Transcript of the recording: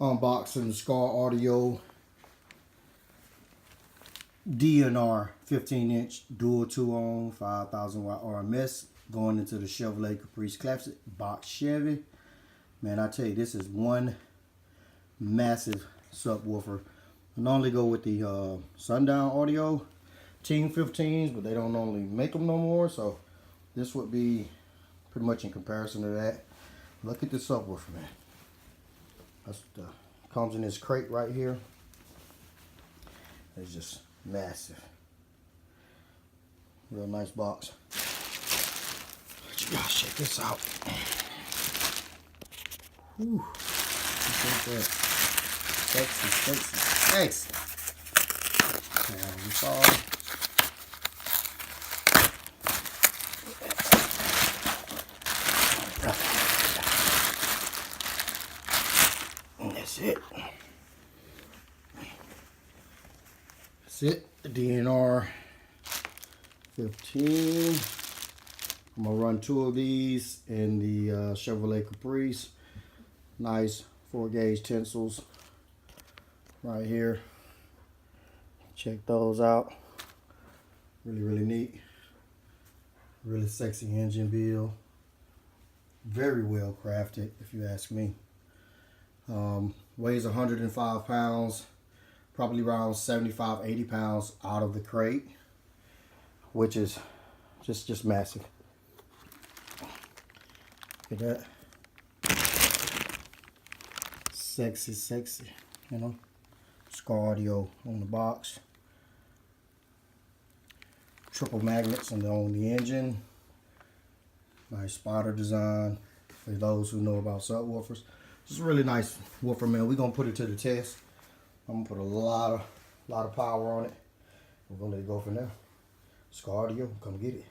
Unboxing the Skar Audio DNR 15-inch dual 2-ohm 5,000 watt RMS going into the Chevrolet Caprice Classic box Chevy. Man, I tell you, this is one massive subwoofer. I normally go with the Sundown Audio Team 15s, but they don't normally make them no more, so this would be pretty much in comparison to that. Look at this subwoofer, man. That's the comes in this crate right here. It's just massive. Real nice box. Gosh, check this out. Whew. Sexy, sexy, sexy. And that's it. That's it. The DNR 15. I'm gonna run 2 of these in the Chevrolet Caprice. Nice 4-gauge tinsels right here. Check those out. Really neat. Really sexy engine build. Very well crafted, if you ask me. Weighs 105 pounds. Probably around 75, 80 pounds out of the crate, which is just massive. Look at that. Sexy, sexy, you know. Skar Audio on the box. Triple magnets on the engine. Nice spotter design for those who know about subwoofers. It's a really nice woofer, man. We're gonna put it to the test. I'm gonna put a lot of power on it. We're gonna let it go from there. Skar Audio, come get it.